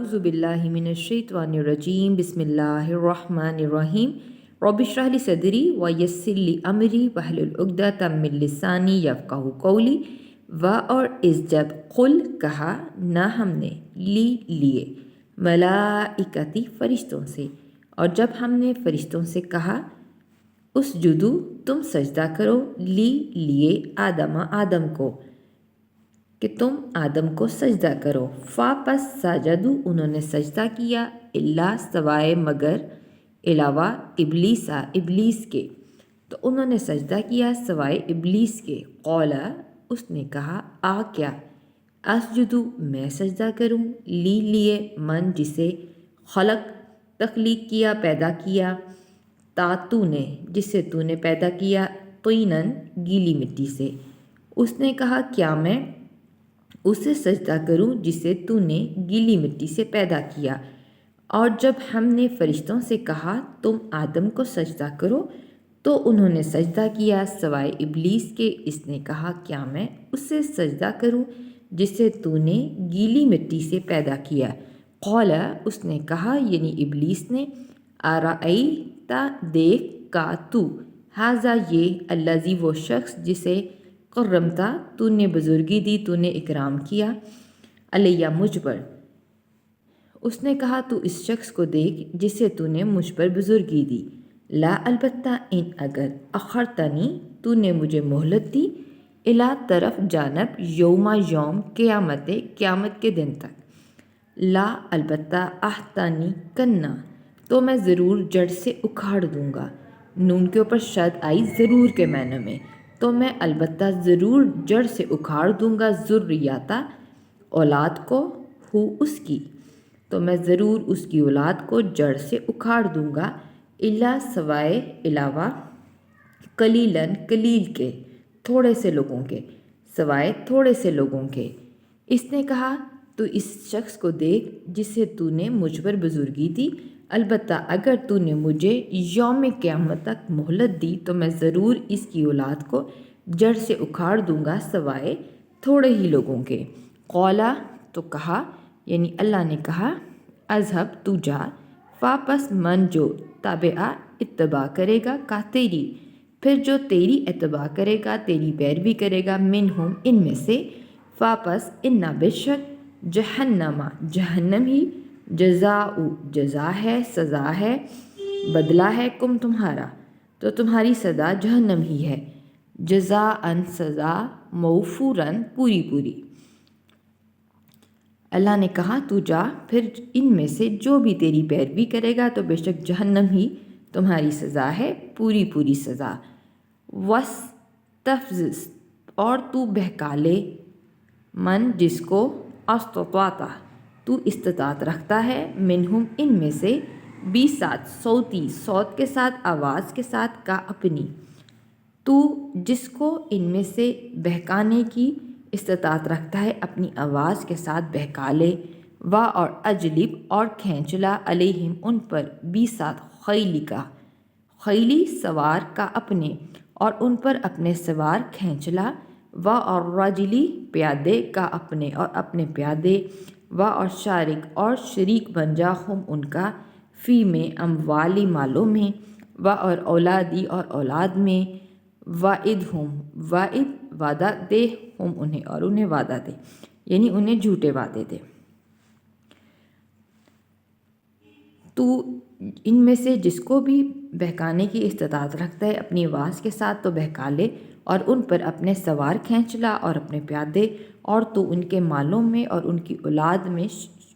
اعوذ باللہ من الشیطان الرجیم بسم اللہ الرحمن الرحیم رب اشرح لی صدری ویسر لی امری واحلل عقدۃ من لسانی یفقہوا قولی اور اس جب قل کہا نہ ہم نے لیے ملائکتی فرشتوں سے، اور جب ہم نے فرشتوں سے کہا اسجدو تم سجدہ کرو لیے آدم کو، کہ تم آدم کو سجدہ کرو، پس سجدو انہوں نے سجدہ کیا، اللہ سوائے مگر علاوہ ابلیس کے، تو انہوں نے سجدہ کیا سوائے ابلیس کے، قال اس نے کہا کیا اسجدو میں سجدہ کروں لیے من جسے خلق تخلیق کیا پیدا کیا، تو نے جسے تو نے پیدا کیا، طینن گیلی مٹی سے، اس نے کہا کیا میں اسے سجدہ کروں جسے تو نے گیلی مٹی سے پیدا کیا، اور جب ہم نے فرشتوں سے کہا تم آدم کو سجدہ کرو تو انہوں نے سجدہ کیا سوائے ابلیس کے، اس نے کہا کیا میں اسے سجدہ کروں جسے تو نے گیلی مٹی سے پیدا کیا، قال اس نے کہا یعنی ابلیس نے ارأیت دیکھ کا تو، ھذا یہ الذی وہ شخص جسے کرمتا تو نے بزرگی دی تو نے اکرام کیا، علیہ مجھ پر، اس نے کہا تو اس شخص کو دیکھ جسے تو نے مجھ پر بزرگی دی، لا البتہ ان اگر اخرتنی تو نے مجھے مہلت دی، الا طرف جانب یوم قیامت کے دن تک، لا البتہ احتنی کننا تو میں ضرور جڑ سے اکھاڑ دوں گا، نون کے اوپر شد آئی ضرور کے معنی میں، تو میں البتہ ضرور جڑ سے اکھاڑ دوں گا ذریاتہ اولاد کو، اس کی، تو میں ضرور اس کی اولاد کو جڑ سے اکھاڑ دوں گا، الا سوائے علاوہ قلیلاً قلیل کے، تھوڑے سے لوگوں کے، سوائے تھوڑے سے لوگوں کے، اس نے کہا تو اس شخص کو دیکھ جسے تو نے مجھ پر بزرگی دی، البتہ اگر تو نے مجھے یوم قیامت تک مہلت دی تو میں ضرور اس کی اولاد کو جڑ سے اکھاڑ دوں گا سوائے تھوڑے ہی لوگوں کے، قولا تو کہا یعنی اللہ نے کہا اذهب تو جا، پس من جو تابعہ اتباع کرے گا کا تیری، پھر جو تیری اتباع کرے گا تیری پیروی کرے گا، منہم ان میں سے، پس انا بے شک جہنم ہی جزا ہے سزا ہے، بدلہ ہے کم تمہارا، تو تمہاری سزا جہنم ہی ہے، جزاءً سزا، موفوراً پوری، اللہ نے کہا تو جا، پھر ان میں سے جو بھی تیری پیروی کرے گا تو بے شک جہنم ہی تمہاری سزا ہے، پوری سزا، وَاسْتَفْزِزْ اور تو بہکا لے، من جس کو استطاعت تو استطاعت رکھتا ہے، منہم ان میں سے، صوتی صوت کے ساتھ آواز کے ساتھ، کا اپنی، تو جس کو ان میں سے بہکانے کی استطاعت رکھتا ہے اپنی آواز کے ساتھ بہکا لے، اور اجلب اور کھینچ لا، علیہم ان پر، خیلی سوار کا اپنے، اور ان پر اپنے سوار کھینچ لا، اور رجلی پیادے کا اپنے اور اپنے پیادے، اور شارک اور شریک بن جا ہم ان کا، فی میں اموالی مالوں میں، اور اولادی اور اولاد میں، وعد وعدہ دے ہم انہیں اور انہیں وعدہ دے، یعنی انہیں جھوٹے وعدے دے، تو ان میں سے جس کو بھی بہکانے کی استطاعت رکھتا ہے اپنی آواز کے ساتھ تو بہکا لے، اور ان پر اپنے سوار کھینچ لا اور اپنے پیادے، اور تو ان کے مالوں میں اور ان کی اولاد میں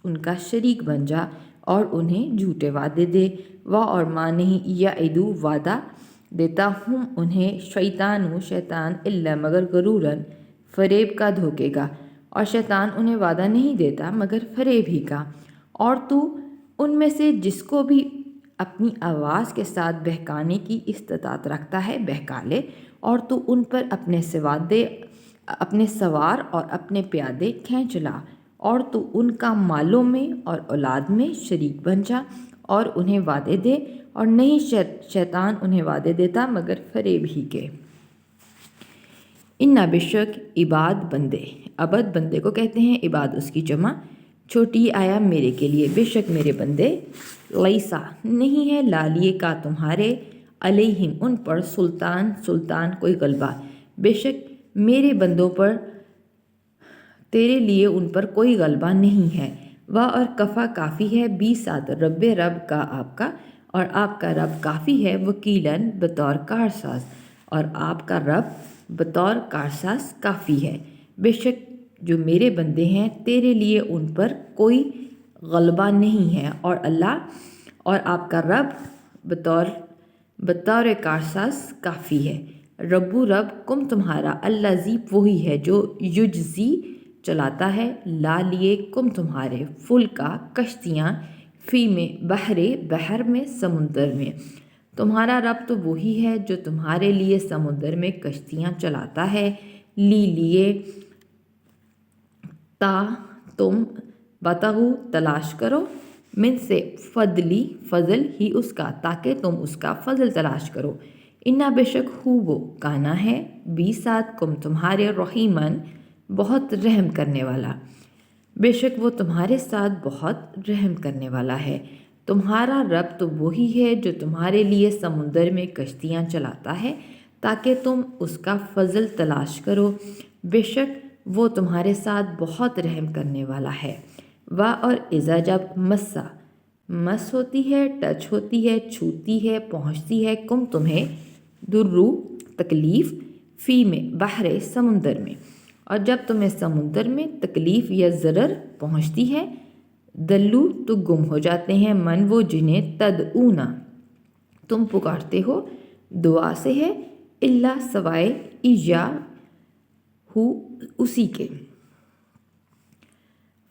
ان کا شریک بن جا اور انہیں جھوٹے وعدے دے، اور ماں نہیں یعدو وعدہ دیتا ہم انہیں، شیطان الا مگر غروراً فریب کا دھوکے گا، اور شیطان انہیں وعدہ نہیں دیتا مگر فریب ہی کا، اور تو ان میں سے جس کو بھی اپنی آواز کے ساتھ بہکانے کی استطاعت رکھتا ہے بہکا لے، اور تو ان پر اپنے سوار اور اپنے پیادے کھینچ لا، اور تو ان کا مالوں میں اور اولاد میں شریک بن جا اور انہیں وعدے دے، اور نہیں شیطان انہیں وعدے دیتا مگر فریب ہی کے، اِنَّ بے شک عباد بندے، عبد بندے کو کہتے ہیں، عباد اس کی جمع، چھوٹی آیا میرے کے لیے، بے شک میرے بندے، لیسا نہیں ہے لالیے کا تمہارے، علیہم ان پر، سلطان کوئی غلبہ، بے شک میرے بندوں پر تیرے لیے ان پر کوئی غلبہ نہیں ہے۔ اور کفا کافی ہے، بی ساتھ رب کا آپ کا، اور آپ کا رب کافی ہے، وکیلاً بطور کارساز، اور آپ کا رب بطور کارساز کافی ہے۔ بے شک جو میرے بندے ہیں تیرے لیے ان پر کوئی غلبہ نہیں ہے، اور اللہ اور آپ کا رب بطور کارساز کافی ہے۔ رب کم تمہارا، الذی وہی ہے جو یجزی چلاتا ہے، لا لیے کم تمہارے، فلکا کشتیاں، فی میں بحر میں، سمندر میں۔ تمہارا رب تو وہی ہے جو تمہارے لیے سمندر میں کشتیاں چلاتا ہے، لیے تا تم بتغو تلاش کرو، من سے فضل ہی اس کا، تاکہ تم اس کا فضل تلاش کرو۔ انا بے شک ہو وہ کانا ہے، بی ساتھ کم تمہارے، رحیمن بہت رحم کرنے والا، بے شک وہ تمہارے ساتھ بہت رحم کرنے والا ہے۔ تمہارا رب تو وہی ہے جو تمہارے لیے سمندر میں کشتیاں چلاتا ہے تاکہ تم اس کا فضل تلاش کرو، بے شک وہ تمہارے ساتھ بہت رحم کرنے والا ہے۔ اور اذا جب مس ہوتی ہے، ٹچ ہوتی ہے، چھوتی ہے، پہنچتی ہے، کم تمہیں، درو تکلیف، فی میں بحر سمندر میں، اور جب تمہیں سمندر میں تکلیف یا ضرر پہنچتی ہے، دلو تو گم ہو جاتے ہیں، من وہ جنہیں تدعونا تم پکارتے ہو، دعا سے ہے، اللہ سوائے ایجا ہو اسی کے۔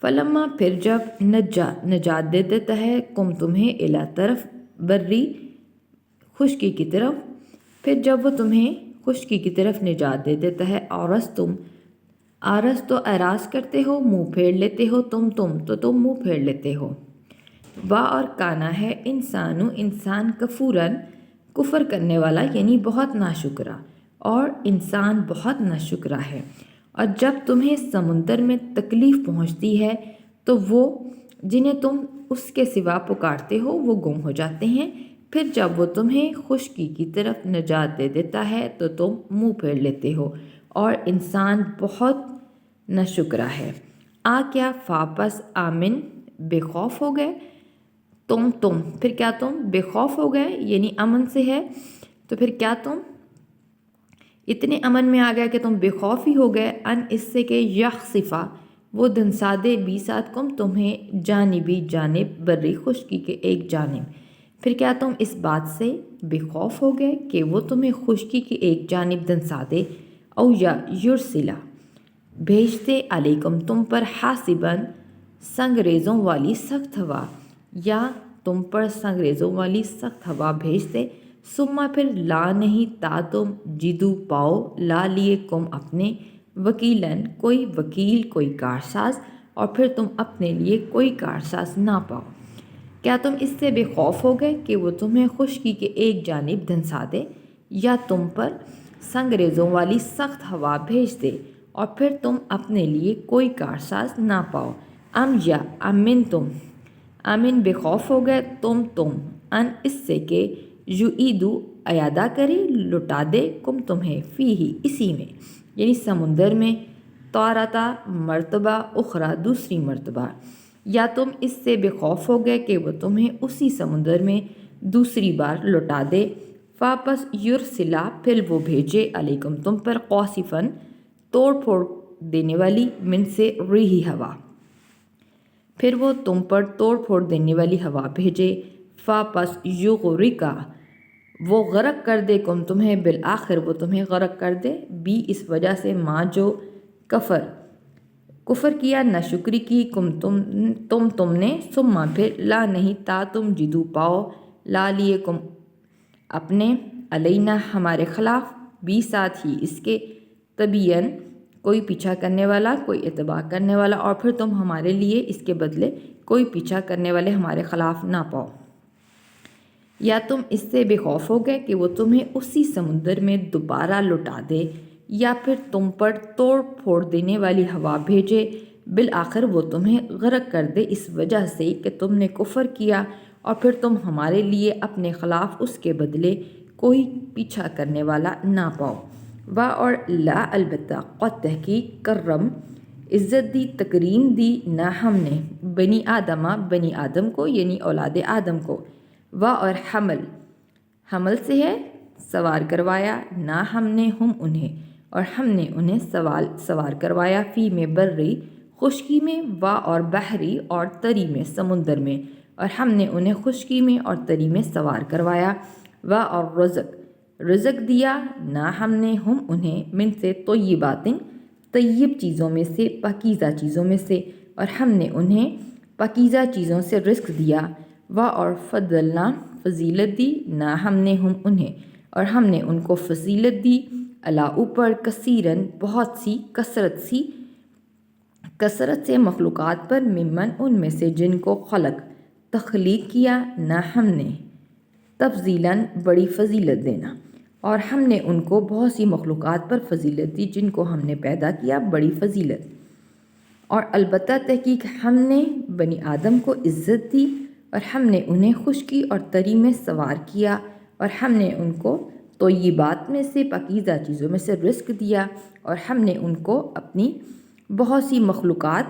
فلما پھر جب نجات دے دیتا ہے، کم تمہیں، الا طرف، بری خشکی کی طرف، پھر جب وہ تمہیں خشکی کی طرف نجات دے دیتا ہے، آرس تو اعراض کرتے ہو، منہ پھیر لیتے ہو، تم تو تم منہ پھیر لیتے ہو۔ اور کانا ہے انسان کفوراً کفر کرنے والا، یعنی بہت ناشکرا، اور انسان بہت ناشکرا ہے۔ اور جب تمہیں سمندر میں تکلیف پہنچتی ہے تو وہ جنہیں تم اس کے سوا پکارتے ہو وہ گم ہو جاتے ہیں، پھر جب وہ تمہیں خشکی کی طرف نجات دے دیتا ہے تو تم منہ پھیر لیتے ہو، اور انسان بہت ناشکرا ہے۔ کیا واپس آمن بے خوف ہو گئے، تم پھر کیا تم بے خوف ہو گئے، یعنی امن سے ہے تو پھر کیا تم اتنے امن میں آ گیا کہ تم بے خوف ہی ہو گئے، ان اس سے کہ یخصفا وہ دھنسا دے، بی ساتھ کم تمہیں، جانب بری خشکی کے ایک جانب، پھر کیا تم اس بات سے بے خوف ہو گئے کہ وہ تمہیں خشکی کی ایک جانب دھنسا دے، او یا یرسلا بھیجتے، علیکم تم پر، حاسباً سنگریزوں والی سخت ہوا، یا تم پر سنگریزوں والی سخت ہوا بھیجتے، ثم پھر لا نہیں تا تم جدو پاؤ، لا لیے کم اپنے، وکیلاً کوئی وکیل، کوئی کارساز، اور پھر تم اپنے لیے کوئی کارساز نہ پاؤ۔ کیا تم اس سے بے خوف ہو گئے کہ وہ تمہیں خشکی کے ایک جانب دھنسا دے، یا تم پر سنگریزوں والی سخت ہوا بھیج دے اور پھر تم اپنے لیے کوئی کارساز نہ پاؤ، یا امن بے خوف ہو گئے تم ان اس سے کہ یعیدو اعادہ کرے، لٹا دے، کم تمہیں، فی ہی اسی میں، یعنی سمندر میں، تارتا مرتبہ اخرى دوسری مرتبہ، یا تم اس سے بے خوف ہو گئے کہ وہ تمہیں اسی سمندر میں دوسری بار لٹا دے، واپس یرسلا پھر وہ بھیجے، علیکم تم پر، قاصفاً توڑ پھوڑ دینے والی، من سے ریحی ہوا، پھر وہ تم پر توڑ پھوڑ دینے والی ہوا بھیجے، واپس یغرقا وہ غرق کر دے، کم تمہیں، بالآخر وہ تمہیں غرق کر دے، بھی اس وجہ سے، ماں جو کفر کیا، ناشکری کی، تم نے، ثم پھر لا نہیں تا تم جدو پاؤ، لا لیے کم اپنے، علینا ہمارے خلاف، بھی ساتھ ہی اس کے، طبیعاً کوئی پیچھا کرنے والا، کوئی اتباع کرنے والا، اور پھر تم ہمارے لیے اس کے بدلے کوئی پیچھا کرنے والے ہمارے خلاف نہ پاؤ۔ یا تم اس سے بے خوف ہو گئے کہ وہ تمہیں اسی سمندر میں دوبارہ لٹا دے، یا پھر تم پر توڑ پھوڑ دینے والی ہوا بھیجے، بالآخر وہ تمہیں غرق کر دے اس وجہ سے کہ تم نے کفر کیا اور پھر تم ہمارے لیے اپنے خلاف اس کے بدلے کوئی پیچھا کرنے والا نہ پاؤ۔ اور لا البتہ قد تحقیق کرم عزت دی، تکریم دی نہ ہم نے بنی آدم کو یعنی اولاد آدم کو، اور حمل سے ہے سوار کروایا، نہ ہم نے انہیں اور ہم نے انہیں سوار کروایا فی میں بری خشکی میں، اور بحری اور تری میں سمندر میں، اور ہم نے انہیں خشکی میں اور تری میں سوار کروایا، اور رزق دیا نہ ہم نے انہیں من سے طیب چیزوں میں سے، پاکیزہ چیزوں میں سے، اور ہم نے انہیں پاکیزہ چیزوں سے رزق دیا، اور فضلنا فضیلت دی نہ ہم نے انہیں اور ہم نے ان کو فضیلت دی، اللہ اوپر کثیرن بہت سی کثرت سے مخلوقات پر، ممن ان میں سے جن کو تخلیق کیا نہ ہم نے، تفضیلاً بڑی فضیلت دینا، اور ہم نے ان کو بہت سی مخلوقات پر فضیلت دی جن کو ہم نے پیدا کیا بڑی فضیلت۔ اور البتہ تحقیق ہم نے بنی آدم کو عزت دی، اور ہم نے انہیں خشکی اور تری میں سوار کیا، اور ہم نے ان کو طیبات میں سے پاکیزہ چیزوں میں سے رزق دیا، اور ہم نے ان کو اپنی بہت سی مخلوقات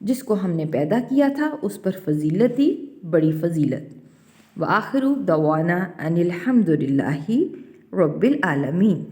جس کو ہم نے پیدا کیا تھا اس پر فضیلت دی بڑی فضیلت۔ وآخر دعوانا ان الحمد للہ رب العالمین۔